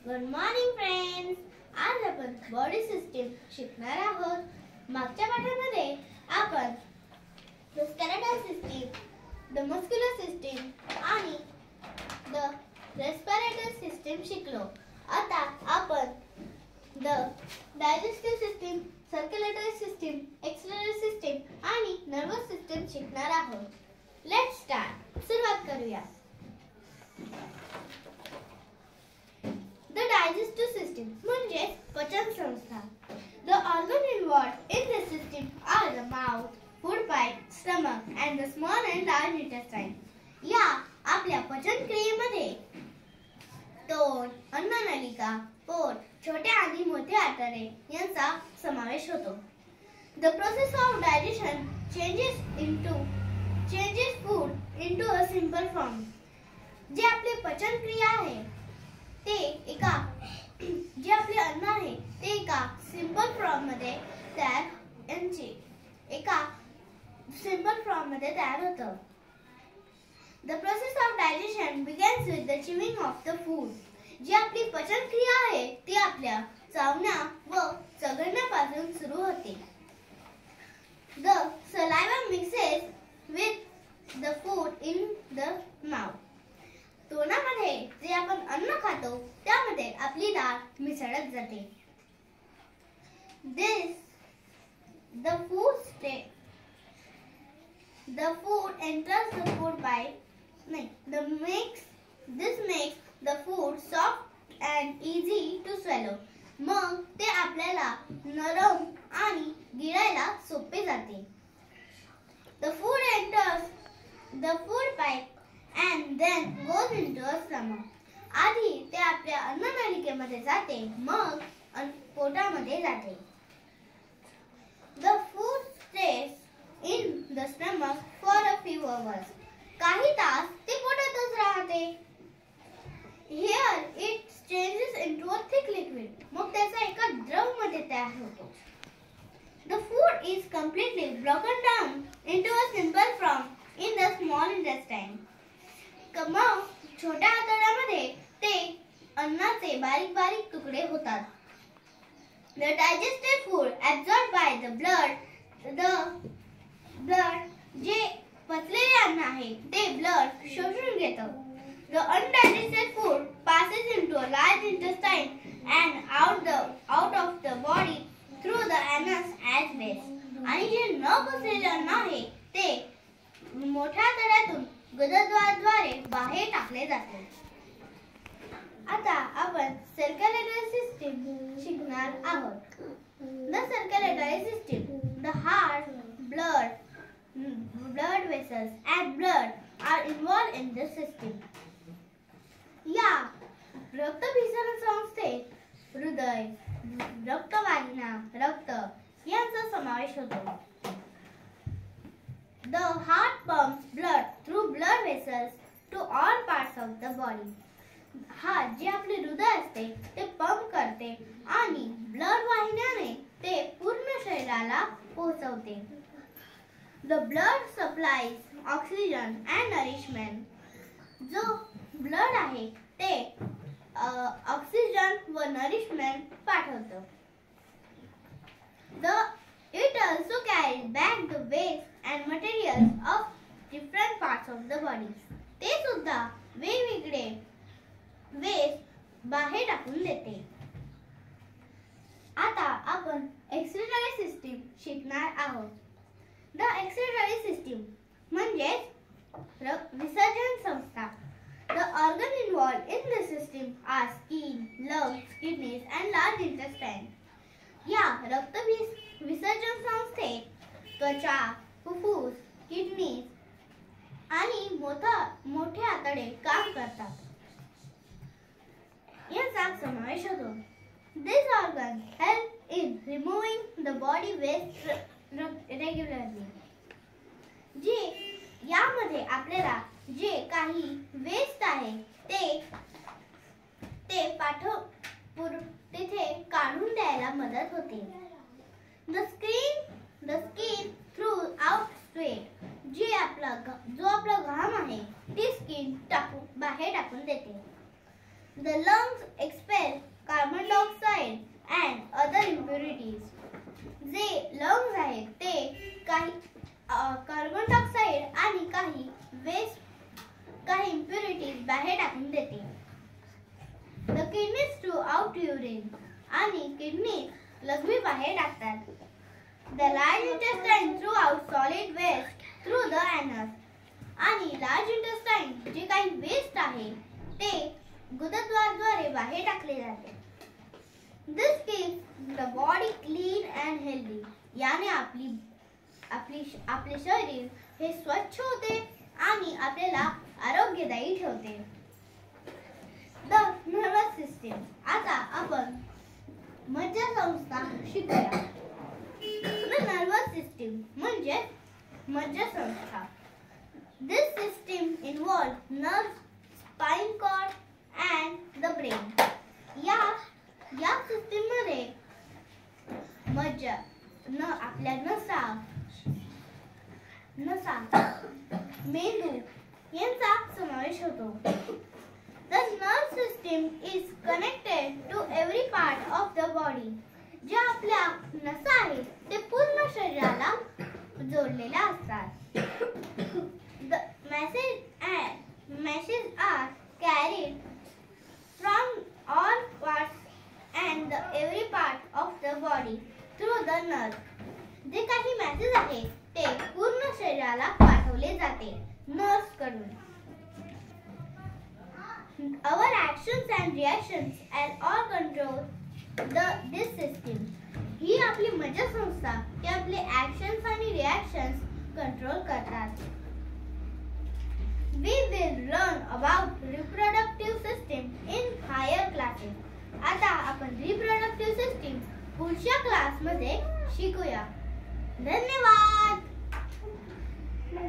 Good morning friends. आज आपण body system शिकणार आहोत. मागच्या पाठामध्ये आपण the skeletal system, the muscular system आणि द रेस्पिरेटरी सिस्टीम शिकलो. आता आपण the digestive system, circulatory system, excretory system आणि नर्वस सिस्टीम शिकणार आहोत. Let's start. सुरुवात करूया. The digestive system म्हणजे पचन संस्था. The organ involved in this system are the mouth, food pipe, stomach and the small and large intestine. या आपल्या पचन क्रियेमध्ये तोंड, अन्ननलिका, पोट, छोटे आणि मोठे आतडे यांचा समावेश होतो. The process of digestion changes food into a simple form. जे आपले पचन क्रिया आहे ते जे आपले अन्न आहे ते एका सिंपल फॉर्म मध्ये तयार होतं. The process of digestion begins with the chewing of the food. जी आपली पचन क्रिया आहे ती आपल्या चावण्या व चघळण्यापासून सुरू होते. The saliva mixes with the food in the mouth. तोंडामध्ये जे आपण अन्न खातो त्यामध्ये आपली डाळ मिसळत जाते. The food enters the food pipe. This makes the food soft and easy to swallow. मग ते आपल्याला नरम आणि गिळायला सोपे जाते. The food enters the food pipe and then goes into a stomach. आधी ते आपल्या अन्ननलिकेमध्ये जाते, मग पोटामध्ये जाते. The food stays in the stomach for a few hours. काही तास ते पोटातच राहते. Here it changes into a thick liquid. मग त्याचा एका द्रव मध्ये तयार होतो. The food is completely broken down into a simple form in the small intestine. मग छोट्या आतड्यामध्ये ते अन्नाचे बारीक बारीक तुकडे होतात. The digested food absorbed by the blood जे पचलेले अन्न आहे ते ब्लड शोषून घेतं. The undigested food passes into a large intestine and out of the body through the anus as waste. आणि जे न पचलेले अन्न आहे ते मोठ्या आतड्यातून गदद्वाराद्वारे बाहेर टाकले जाते. आता आपण सर्क्युलेटरी सिस्टीम शिकणार आहोत. The circulatory system, the heart, blood vessels and blood are involved in this system. या रक्तभिसरण संस्थेत हृदय, रक्तवाहिन्या, रक्त यांचा समावेश होतो. The heart pumps blood through blood vessels to all parts of the body. जे आपले हृदय असते ते पंप करते आणि ब्लड वाहिन्याने ते पूर्ण शरीराला पोहोचवते. The blood supplies oxygen and nourishment. जो ब्लड आहे ते ऑक्सिजन व nourishment पाठवतं. It also carries back the waste and materials of different parts of the body. ते सुद्धा वेगवेगळे वेस्ट बाहेर टाकून देते. आता आपण एक्सक्रीटरी सिस्टीम शिकणार आहोत. द एक्सक्रीटरी सिस्टीम म्हणजे विसर्जन संस्था. The organ involved in this system are skin, lungs, kidneys and large intestine. या रक्त विसर्जन संस्थेत त्वचा, फुफ्फुस, किडनी आणि मोठे आतडे काम करतात. याचा समावेश होतो. This organ helps in removing the body waste regularly. यामध्ये आपल्याला जे काही वेस्ट आहे ते तिथे काढून द्यायला मदत होते. The skin throughout sweat. जो आपला घाम आहे ती स्किन बाहेर टाकून देते. The lungs expel carbon dioxide and other impurities. जे lungs आहेत ते काही कार्बन डायऑक्साइड आणि काही impurities बाहेर टाकून देते. The kidneys throw out urine आणि kidneys लघवी बाहेर टाकतात. The large intestine throw out solid waste through the anus. आणि large intestine जे काही waste आहे ते गुदद्वाराद्वारे बाहेर टाकले जाते. This keeps the body clean and healthy. याने आपले शरीर हे स्वच्छ होते आणि आपल्याला आरोग्यदायी ठेवते. The nervous system. आता आपण मज्जासंस्था शिकूया. The nervous system म्हणजे मज्जासंस्था. This system involves nerves, spinal cord and the brain. या सिस्टीम मध्ये मज्जा आपल्या नसा मेंदू यांचा समावेश होतो. The nerve system is connected to every part of the body. ज्या आपल्या नसा आहेत ते पूर्ण शरीराला जोडलेल्या असतात. The messages are carried from all parts and every part of the body through the nerve. जे काही मेसेज आहेत ते पूर्ण शरीराला पाठवले जाते नर्व्स कडून. Our actions and reactions and all control this system. ही आपली मज्जासंस्था ते आपले ऍक्शन्स आणि रिॲक्शन्स कंट्रोल करतात. We will learn about reproductive system in higher classes. आता आपण reproductive system पुढच्या क्लासमध्ये शिकूया. धन्यवाद.